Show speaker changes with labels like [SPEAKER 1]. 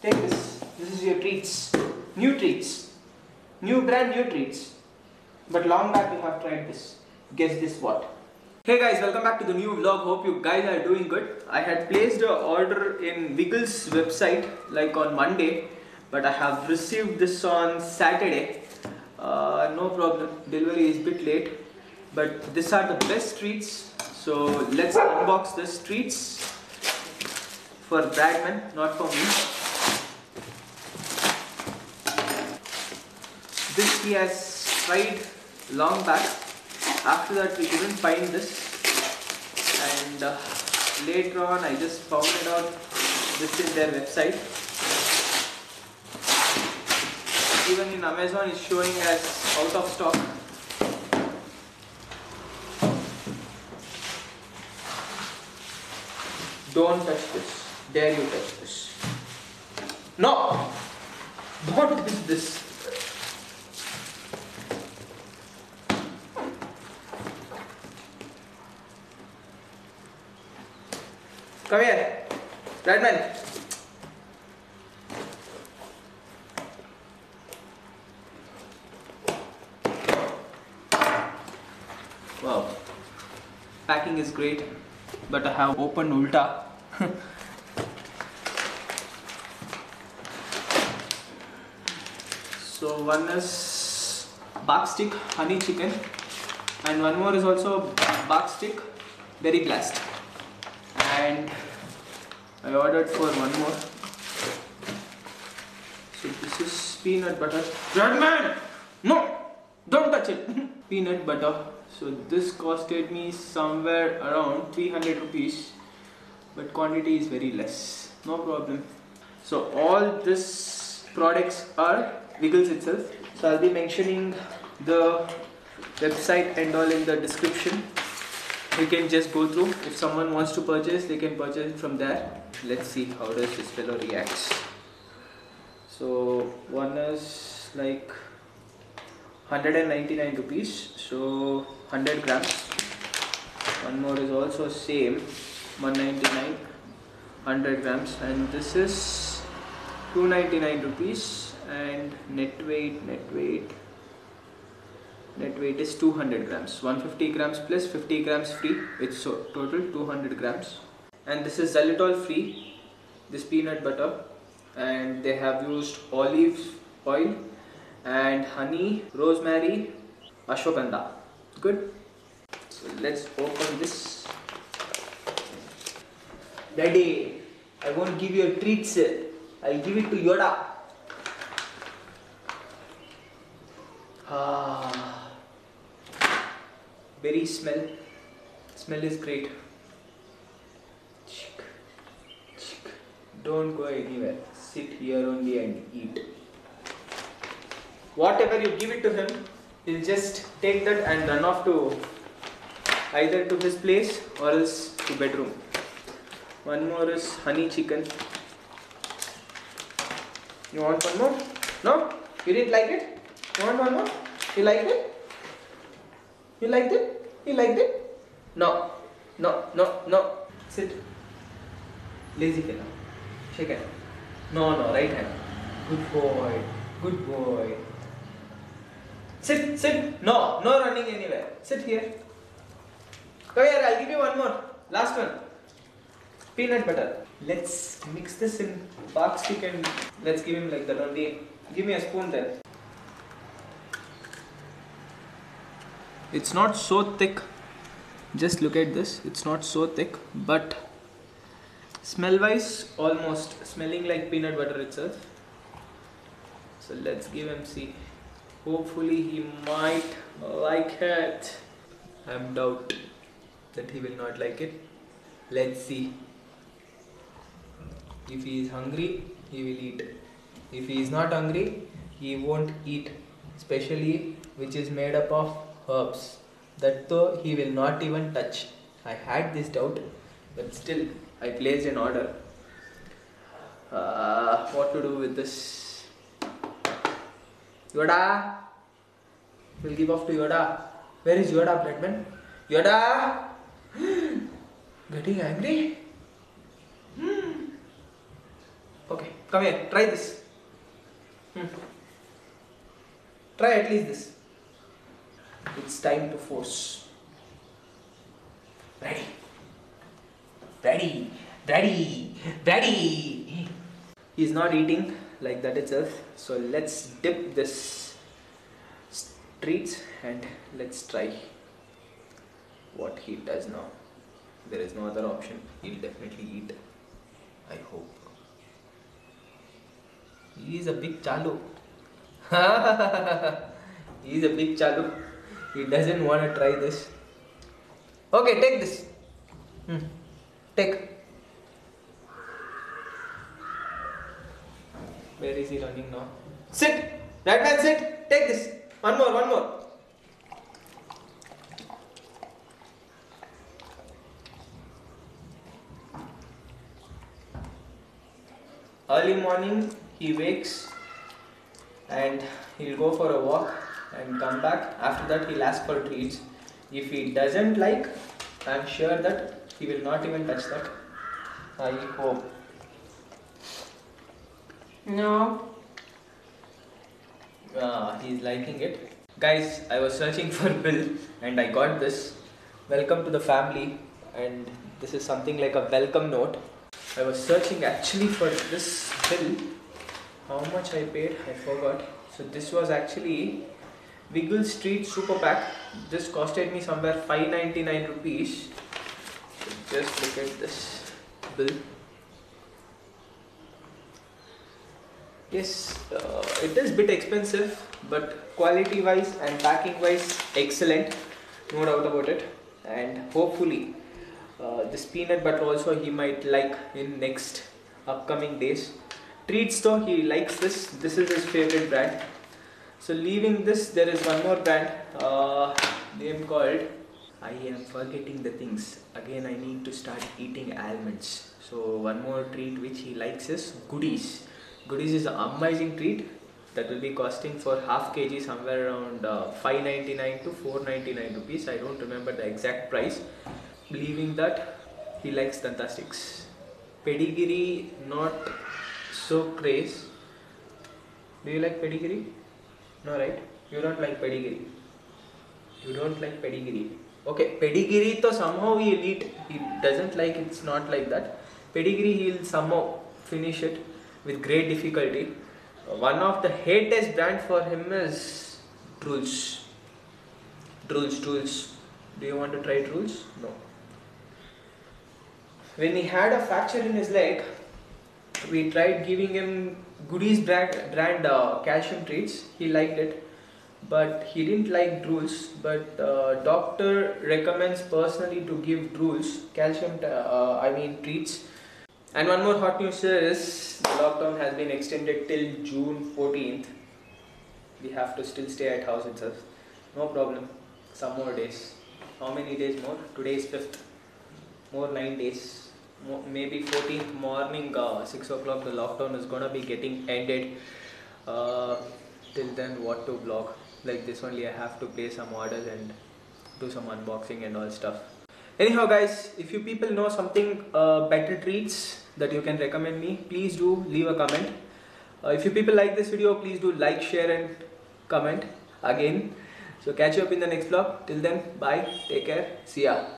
[SPEAKER 1] Take this. This is your treats. New treats. New brand new treats. But long back you have tried this. Guess this what? Hey guys, welcome back to the new vlog. Hope you guys are doing good. I had placed an order in Wiggles website like on Monday, but I have received this on Saturday. No problem. Delivery is a bit late, but these are the best treats. So let's unbox these treats for Bradman, not for me. This he has tried long back. After that we couldn't find this, and later on I just found it out. This is their website. Even in Amazon it's showing as out of stock. Don't touch this. Dare you touch this? No! Don't touch this. Come here, Bradman. Wow, packing is great, but I have opened ulta. So one is bark stick honey chicken, and one more is also bark stick berry blast. And I ordered for one more. So this is peanut butter. Bradman! No! Don't touch it! Peanut butter. So this costed me somewhere around 300 rupees. But quantity is very less. No problem. So all these products are Wiggles itself. So I'll be mentioning the website and all in the description. You can just go through. If someone wants to purchase, they can purchase it from there. Let's see how does this fellow reacts. So one is like 199 rupees, so 100 grams. One more is also same, 199, 100 grams, and this is 299 rupees, and net weight is 200 grams, 150 grams plus 50 grams free. It's so total 200 grams. And this is xylitol free, this peanut butter, and they have used olive oil and honey, rosemary, ashwagandha. Good. So let's open this. Daddy, I won't give you a treat, sir. I'll give it to Yoda. Berry smell is great. Don't go anywhere, sit here only and eat. Whatever you give it to him, he'll just take that and run off to either to his place or else to bedroom. One more is honey chicken. You want one more? No? You didn't like it? You want one more? You liked it? You liked it? You liked it? No. Sit. Lazy fellow. Shake hand. No, right hand. Good boy. Sit. No running anywhere. Sit here. Come here, I'll give you one more. Last one. Peanut butter. Let's mix this in bark stick and let's give him like that only. Give me a spoon then. It's not so thick. Just look at this. It's not so thick, but smell wise almost smelling like peanut butter itself. So let's give him see. Hopefully he might like it. I'm doubt that he will not like it. Let's see. If he is hungry, he will eat. If he is not hungry, he won't eat. Especially which is made up of herbs. That though he will not even touch. I had this doubt, but still I placed an order. What to do with this? Yoda! We'll give off to Yoda. Where is Yoda, Bradman? Yoda! Getting angry? Okay. Come here, try this. Try at least this. It's time to force. Ready. Ready. Ready. Ready. He's not eating like that itself. So let's dip this treats and let's try what he does now. There is no other option. He'll definitely eat. I hope. He is a big chalu. He is a big chalu. He doesn't want to try this. Okay, take this. Take. Where is he running now? Sit! That man, sit! Take this! One more, one more. Early morning he wakes and he'll go for a walk and come back. After that he'll ask for treats. If he doesn't like, I'm sure that he will not even touch that. I hope. No. He's liking it. Guys, I was searching for Bill and I got this. Welcome to the family, and this is something like a welcome note. I was searching actually for this bill. How much I paid, I forgot. So this was actually Wiggle Street Super Pack. This costed me somewhere 599 rupees. So just look at this bill. Yes, it is a bit expensive, but quality wise and packing wise excellent, no doubt about it. And hopefully this peanut butter also he might like in next upcoming days. Treats though, he likes this. This is his favorite brand. So leaving this, there is one more brand name called, I am forgetting the things. Again I need to start eating almonds. So one more treat which he likes is Goodies. Goodies is an amazing treat that will be costing for half kg somewhere around 599 to 499 rupees. I don't remember the exact price. Believing that he likes Dantastics. Pedigree, not so craze. Do you like pedigree? No, right? You don't like pedigree. You don't like pedigree. Okay, pedigree to somehow he'll eat. He doesn't like it's not like that. Pedigree he'll somehow finish it with great difficulty. One of the hatest brand for him is Drools. Drools. Do you want to try Drools? No. When he had a fracture in his leg, we tried giving him Goodies brand calcium treats. He liked it, but he didn't like Drools. But doctor recommends personally to give Drools calcium treats. And one more hot news is the lockdown has been extended till June 14th. We have to still stay at house itself. No problem. Some more days. How many days more? Today is 5th. More 9 days. Maybe 14th morning, 6 o'clock, the lockdown is gonna be getting ended. Till then, what to vlog? Like this only, I have to place some orders and do some unboxing and all stuff. Anyhow guys, if you people know something better treats that you can recommend me, please do leave a comment. If you people like this video, please do like, share and comment again. So catch you up in the next vlog. Till then, bye, take care, see ya.